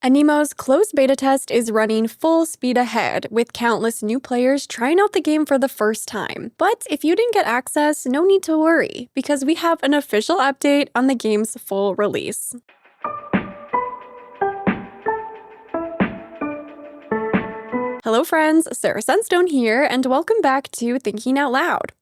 Aniimo's closed beta test is running full speed ahead, with countless new players trying out the game for the first time. But if you didn't get access, no need to worry, because we have an official update on the game's full release. Hello friends, Sarah Sunstone here, and welcome back to Thinking Out Loud.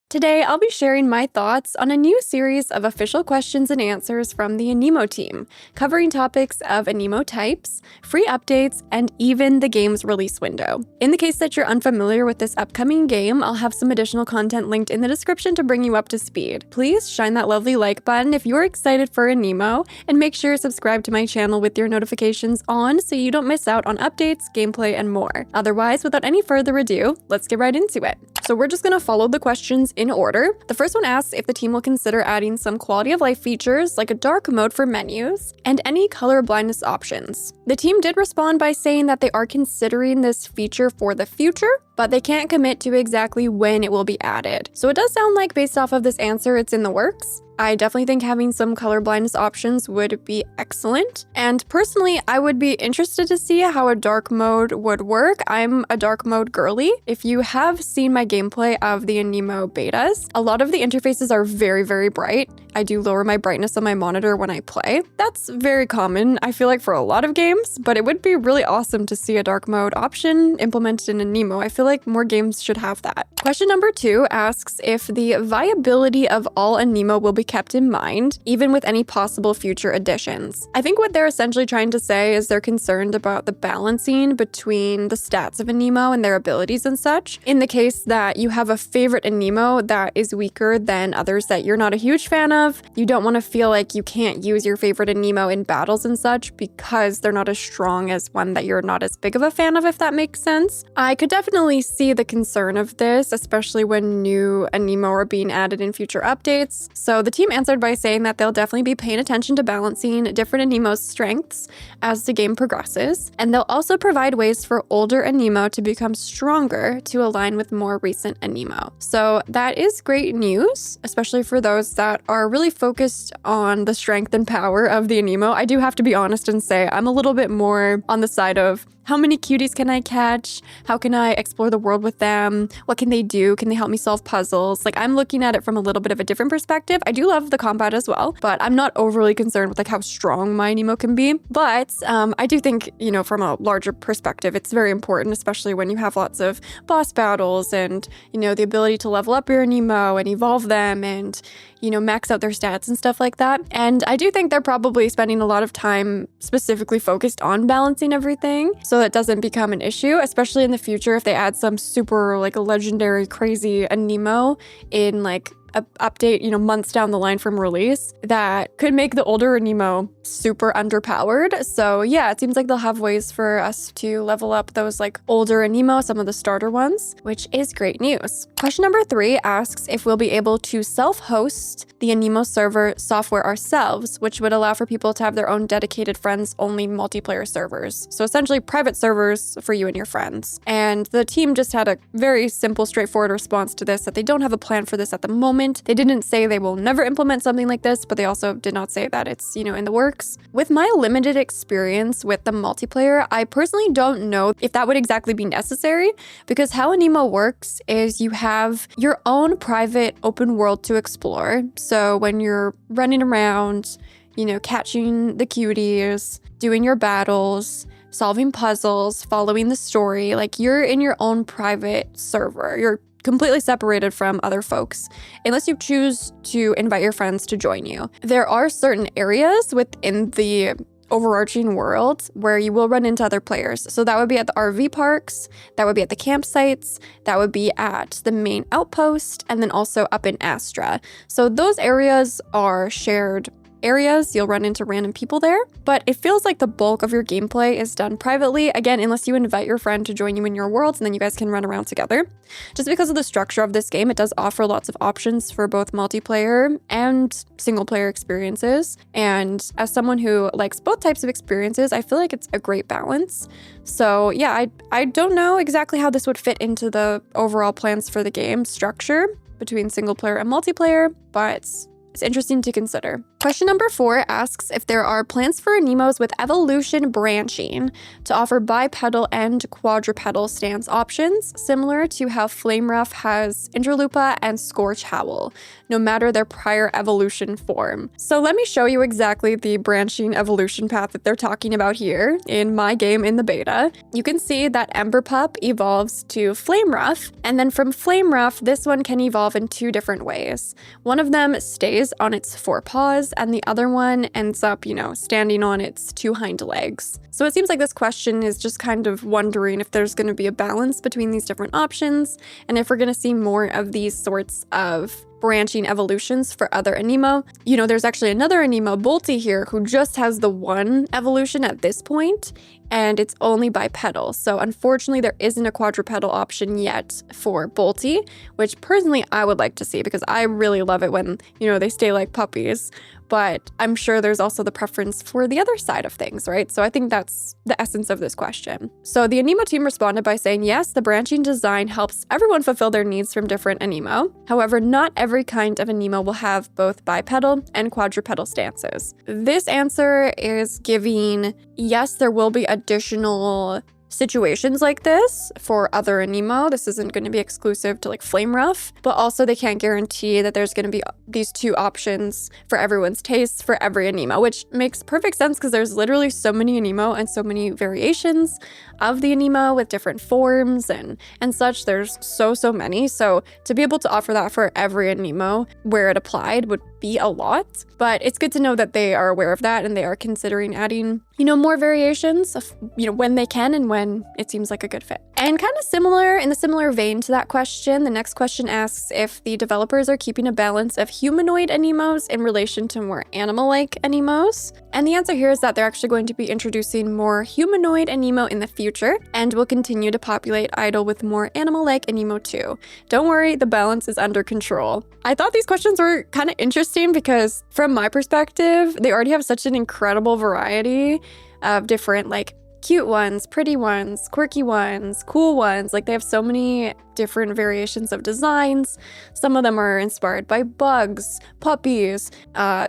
Today, I'll be sharing my thoughts on a new series of official questions and answers from the Aniimo team, covering topics of Aniimo Types, free updates, and even the game's release window. In the case that you're unfamiliar with this upcoming game, I'll have some additional content linked in the description to bring you up to speed. Please shine that lovely like button if you're excited for Aniimo, and make sure to subscribe to my channel with your notifications on so you don't miss out on updates, gameplay, and more. Otherwise, without any further ado, let's get right into it. So we're just gonna follow the questions in order. The first one asks if the team will consider adding some quality of life features like a dark mode for menus and any color blindness options. The team did respond by saying that they are considering this feature for the future, but they can't commit to exactly when it will be added. So it does sound like based off of this answer, it's in the works. I definitely think having some color blindness options would be excellent. And personally, I would be interested to see how a dark mode would work. I'm a dark mode girly. If you have seen my gameplay of the Aniimo betas, a lot of the interfaces are very, very bright. I do lower my brightness on my monitor when I play. That's very common, I feel like, for a lot of games, but it would be really awesome to see a dark mode option implemented in Aniimo. I feel like more games should have that. Question number 2 asks if the viability of all Aniimo will be kept in mind, even with any possible future additions. I think what they're essentially trying to say is they're concerned about the balancing between the stats of Aniimo and their abilities and such. In the case that you have a favorite Aniimo that is weaker than others that you're not a huge fan of, you don't want to feel like you can't use your favorite Aniimo in battles and such because they're not as strong as one that you're not as big of a fan of, if that makes sense. I could definitely see the concern of this, especially when new Aniimo are being added in future updates. So the team answered by saying that they'll definitely be paying attention to balancing different Aniimo's strengths as the game progresses, and they'll also provide ways for older Aniimo to become stronger to align with more recent Aniimo. So that is great news, especially for those that are really focused on the strength and power of the Aniimo. I do have to be honest and say I'm a little bit more on the side of how many cuties can I catch? How can I explore the world with them? What can they do? Can they help me solve puzzles? Like, I'm looking at it from a little bit of a different perspective. I do love the combat as well, but I'm not overly concerned with like how strong my Aniimo can be. But I do think, from a larger perspective, it's very important, especially when you have lots of boss battles and, the ability to level up your Aniimo and evolve them and, max out their stats and stuff like that. And I do think they're probably spending a lot of time specifically focused on balancing everything so that doesn't become an issue, especially in the future if they add some super legendary crazy Aniimo in a update, months down the line from release that could make the older Aniimo super underpowered. So yeah, it seems like they'll have ways for us to level up those older Aniimo, some of the starter ones, which is great news. Question number 3 asks if we'll be able to self-host the Aniimo server software ourselves, which would allow for people to have their own dedicated friends-only multiplayer servers. So essentially private servers for you and your friends. And the team just had a very simple, straightforward response to this, that they don't have a plan for this at the moment. They didn't say they will never implement something like this, but they also did not say that it's, in the works. With my limited experience with the multiplayer, I personally don't know if that would exactly be necessary, because how Aniimo works is you have your own private open world to explore. So when you're running around, catching the cuties, doing your battles, solving puzzles, following the story, you're in your own private server. You're completely separated from other folks, unless you choose to invite your friends to join you. There are certain areas within the overarching world where you will run into other players. So that would be at the RV parks, that would be at the campsites, that would be at the main outpost, and then also up in Astra. So those areas are shared areas. You'll run into random people there, but it feels like the bulk of your gameplay is done privately, again, unless you invite your friend to join you in your world, and then you guys can run around together. Just because of the structure of this game, it does offer lots of options for both multiplayer and single player experiences, and as someone who likes both types of experiences, I feel like it's a great balance. So yeah, I don't know exactly how this would fit into the overall plans for the game structure between single player and multiplayer, but it's interesting to consider. Question number 4 asks if there are plans for Aniimos with evolution branching to offer bipedal and quadrupedal stance options, similar to how Flameruff has Interlupa and Scorch Howl, no matter their prior evolution form. So let me show you exactly the branching evolution path that they're talking about here in my game in the beta. You can see that Emberpup evolves to Flameruff, and then from Flameruff, this one can evolve in 2 different ways. One of them stays on its 4 paws, and the other one ends up, standing on its 2 hind legs. So it seems like this question is just kind of wondering if there's going to be a balance between these different options, and if we're going to see more of these sorts of branching evolutions for other Aniimo. There's actually another Aniimo, Bolty, here, who just has the 1 evolution at this point, and it's only bipedal. So unfortunately, there isn't a quadrupedal option yet for Bolty, which personally I would like to see because I really love it when, they stay like puppies. But I'm sure there's also the preference for the other side of things, right? So I think that's the essence of this question. So the Aniimo team responded by saying, yes, the branching design helps everyone fulfill their needs from different Aniimo. However, not every kind of Aniimo will have both bipedal and quadrupedal stances. This answer is giving, yes, there will be additional situations like this for other Aniimo. This isn't going to be exclusive to like Flameruff, but also they can't guarantee that there's going to be these 2 options for everyone's tastes for every Aniimo, which makes perfect sense because there's literally so many Aniimo and so many variations of the Aniimo with different forms and such. There's so many. So to be able to offer that for every Aniimo where it applied would be a lot, but it's good to know that they are aware of that and they are considering adding, more variations of, when they can and when it seems like a good fit. And kind of similar, in the similar vein to that question, the next question asks if the developers are keeping a balance of humanoid Aniimos in relation to more animal-like Aniimos. And the answer here is that they're actually going to be introducing more humanoid Aniimo in the future and will continue to populate Idle with more animal-like Aniimo too. Don't worry, the balance is under control. I thought these questions were kind of interesting because from my perspective, they already have such an incredible variety of different cute ones, pretty ones, quirky ones, cool ones. They have so many different variations of designs. Some of them are inspired by bugs, puppies,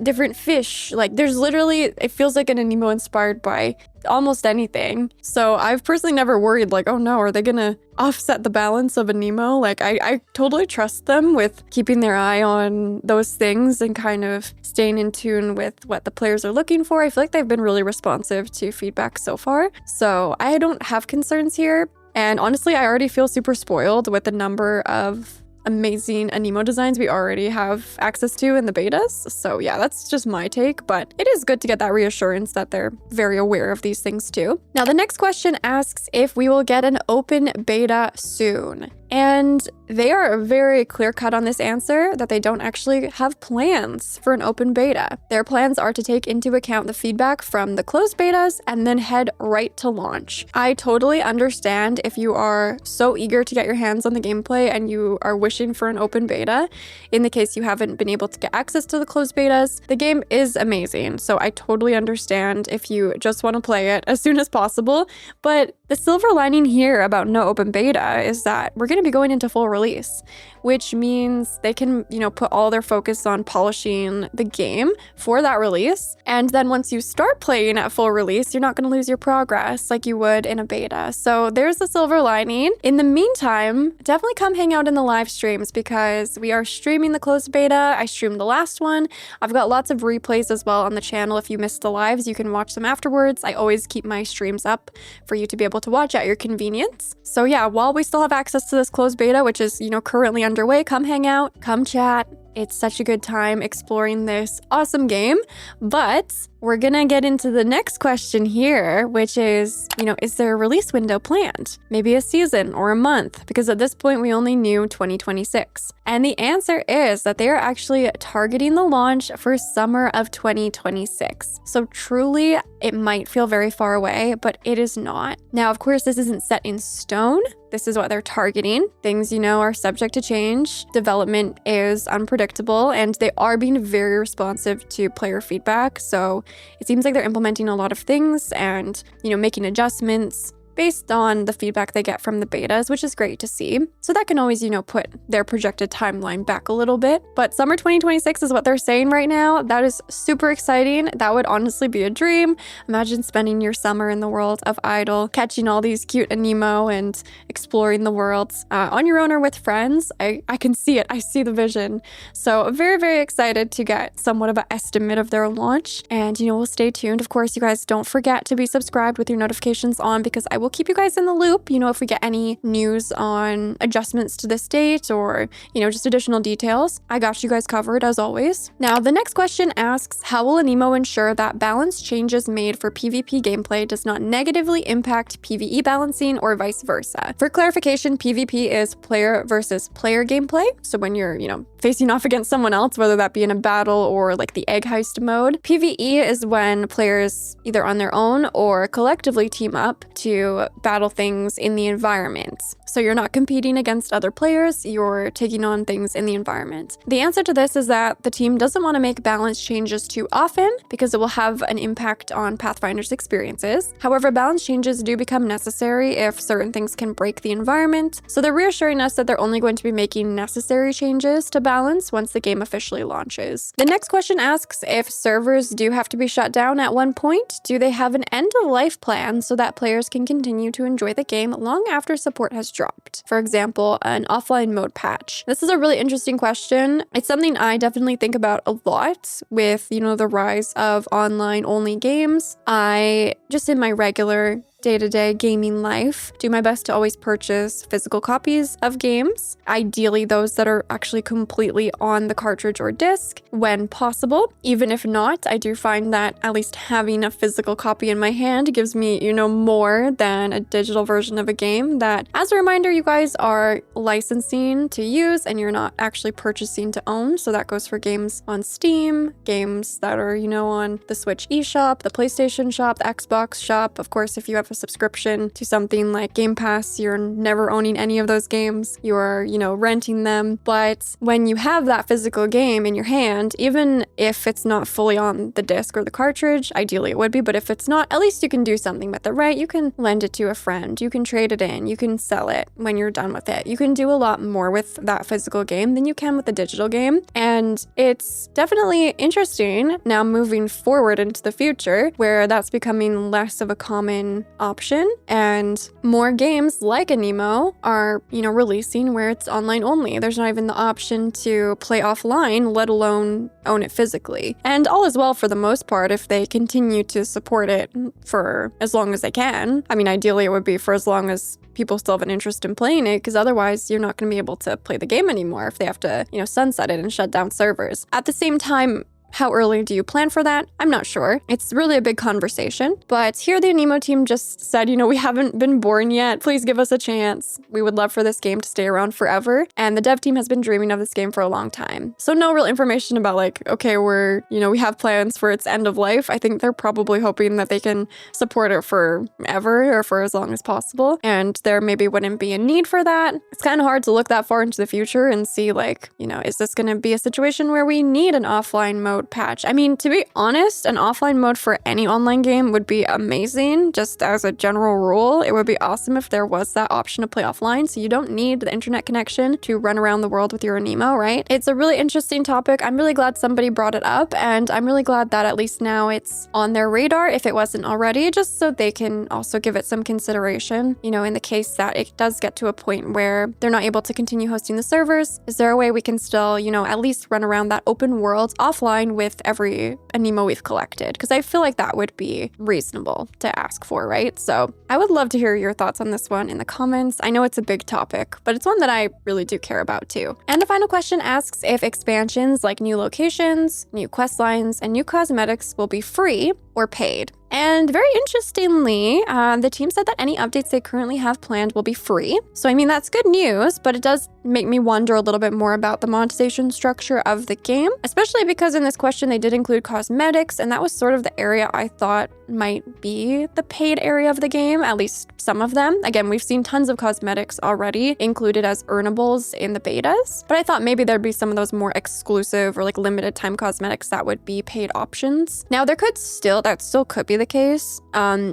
different fish. There's literally, it feels like an Aniimo inspired by almost anything. So I've personally never worried oh no, are they gonna offset the balance of Aniimo? I totally trust them with keeping their eye on those things and kind of staying in tune with what the players are looking for. I feel like they've been really responsive to feedback so far. So I don't have concerns here. And honestly, I already feel super spoiled with the number of amazing Aniimo designs we already have access to in the betas. So yeah, that's just my take, but it is good to get that reassurance that they're very aware of these things too. Now, the next question asks if we will get an open beta soon. And they are very clear-cut on this answer that they don't actually have plans for an open beta. Their plans are to take into account the feedback from the closed betas and then head right to launch. I totally understand if you are so eager to get your hands on the gameplay and you are wishing for an open beta. In the case you haven't been able to get access to the closed betas, the game is amazing. So I totally understand if you just want to play it as soon as possible. But the silver lining here about no open beta is that we're going to be going into full release, which means they can, put all their focus on polishing the game for that release. And then once you start playing at full release, you're not going to lose your progress like you would in a beta. So there's the silver lining. In the meantime, definitely come hang out in the live streams because we are streaming the closed beta. I streamed the last one. I've got lots of replays as well on the channel. If you missed the lives, you can watch them afterwards. I always keep my streams up for you to be able to watch at your convenience. So yeah, while we still have access to this closed beta, which is, currently underway, come hang out, come chat. It's such a good time exploring this awesome game. But we're gonna get into the next question here, which is, is there a release window planned? Maybe a season or a month? Because at this point, we only knew 2026. And the answer is that they are actually targeting the launch for summer of 2026. So truly, it might feel very far away, but it is not. Now, of course, this isn't set in stone. This is what they're targeting. Things, are subject to change. Development is unpredictable, and they are being very responsive to player feedback. So it seems like they're implementing a lot of things and, making adjustments based on the feedback they get from the betas, which is great to see. So that can always, put their projected timeline back a little bit. But summer 2026 is what they're saying right now. That is super exciting. That would honestly be a dream. Imagine spending your summer in the world of Idle, catching all these cute Aniimo and exploring the world on your own or with friends. I can see it. I see the vision. So very, very excited to get somewhat of an estimate of their launch. And, we'll stay tuned. Of course, you guys don't forget to be subscribed with your notifications on, because I will keep you guys in the loop, if we get any news on adjustments to this date or, just additional details. I got you guys covered as always. Now, the next question asks, how will Aniimo ensure that balance changes made for PvP gameplay does not negatively impact PvE balancing or vice versa? For clarification, PvP is player versus player gameplay. So when you're, facing off against someone else, whether that be in a battle or like the egg heist mode. PvE is when players either on their own or collectively team up to battle things in the environment. So you're not competing against other players, you're taking on things in the environment. The answer to this is that the team doesn't want to make balance changes too often because it will have an impact on Pathfinder's experiences. However, balance changes do become necessary if certain things can break the environment. So they're reassuring us that they're only going to be making necessary changes to balance once the game officially launches. The next question asks, if servers do have to be shut down at one point, do they have an end-of-life plan so that players can continue to enjoy the game long after support has dropped? For example, an offline mode patch. This is a really interesting question. It's something I definitely think about a lot with, the rise of online-only games. I, just in my regular day-to-day gaming life, do my best to always purchase physical copies of games, ideally those that are actually completely on the cartridge or disc when possible. Even if not, I do find that at least having a physical copy in my hand gives me, more than a digital version of a game that, as a reminder, you guys are licensing to use and you're not actually purchasing to own. So that goes for games on Steam, games that are, on the Switch eShop, the PlayStation shop, the Xbox shop. Of course, if you have a subscription to something like Game Pass, you're never owning any of those games. You're, renting them. But when you have that physical game in your hand, even if it's not fully on the disc or the cartridge, ideally it would be, but if it's not, at least you can do something with it, right? You can lend it to a friend, you can trade it in, you can sell it when you're done with it. You can do a lot more with that physical game than you can with the digital game. And it's definitely interesting now moving forward into the future where that's becoming less of a common option, and more games like Aniimo are, releasing where it's online only. There's not even the option to play offline, let alone own it physically. And all is well for the most part if they continue to support it for as long as they can. I mean, ideally it would be for as long as people still have an interest in playing it, because otherwise you're not going to be able to play the game anymore if they have to, sunset it and shut down servers. At the same time, how early do you plan for that? I'm not sure. It's really a big conversation. But here the Aniimo team just said, we haven't been born yet. Please give us a chance. We would love for this game to stay around forever. And the dev team has been dreaming of this game for a long time. So no real information about okay, we have plans for its end of life. I think they're probably hoping that they can support it forever or for as long as possible. And there maybe wouldn't be a need for that. It's kind of hard to look that far into the future and see is this going to be a situation where we need an offline mode patch? I mean, to be honest, an offline mode for any online game would be amazing. Just as a general rule, it would be awesome if there was that option to play offline, so you don't need the internet connection to run around the world with your Aniimo, right? It's a really interesting topic. I'm really glad somebody brought it up, and I'm really glad that at least now it's on their radar if it wasn't already, just so they can also give it some consideration. In the case that it does get to a point where they're not able to continue hosting the servers, is there a way we can still, at least run around that open world offline with every Aniimo we've collected? Because I feel like that would be reasonable to ask for, right? So I would love to hear your thoughts on this one in the comments. I know it's a big topic, but it's one that I really do care about too. And the final question asks if expansions like new locations, new quest lines, and new cosmetics will be free or paid. And very interestingly, the team said that any updates they currently have planned will be free. So, I mean, that's good news, but it does make me wonder a little bit more about the monetization structure of the game, especially because in this question they did include cosmetics, and that was sort of the area I thought might be the paid area of the game, at least some of them. Again, we've seen tons of cosmetics already included as earnables in the betas, but I thought maybe there'd be some of those more exclusive or limited time cosmetics that would be paid options. Now, that still could be the the case.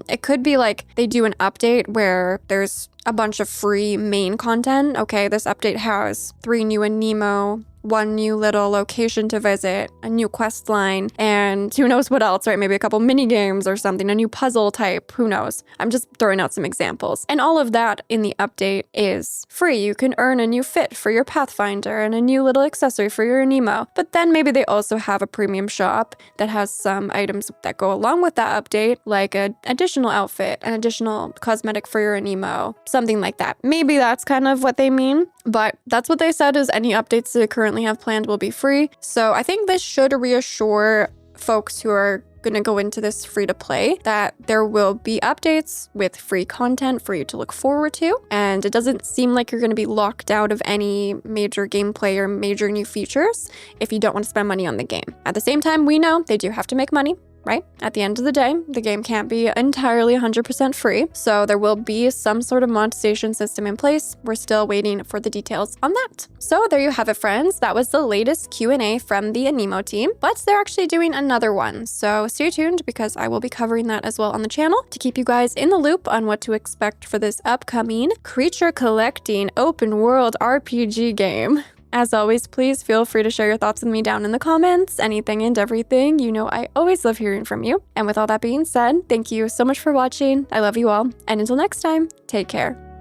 It could be like they do an update where there's a bunch of free main content. Okay, this update has 3 new Aniimo, 1 new little location to visit, a new quest line, and who knows what else, right? Maybe a couple mini games or something, a new puzzle type, who knows? I'm just throwing out some examples. And all of that in the update is free. You can earn a new fit for your Pathfinder and a new little accessory for your Aniimo. But then maybe they also have a premium shop that has some items that go along with that update, like an additional outfit, an additional cosmetic for your Aniimo, something like that. Maybe that's kind of what they mean, but that's what they said is any updates they currently have planned will be free. So I think this should reassure folks who are going to go into this free to play that there will be updates with free content for you to look forward to. And it doesn't seem like you're going to be locked out of any major gameplay or major new features if you don't want to spend money on the game. At the same time, we know they do have to make money. Right? At the end of the day, the game can't be entirely 100% free, so there will be some sort of monetization system in place. We're still waiting for the details on that. So there you have it, friends. That was the latest Q&A from the Aniimo team, but they're actually doing another one, so stay tuned because I will be covering that as well on the channel to keep you guys in the loop on what to expect for this upcoming creature collecting open world RPG game. As always, please feel free to share your thoughts with me down in the comments, anything and everything. You know I always love hearing from you. And with all that being said, thank you so much for watching. I love you all. And until next time, take care.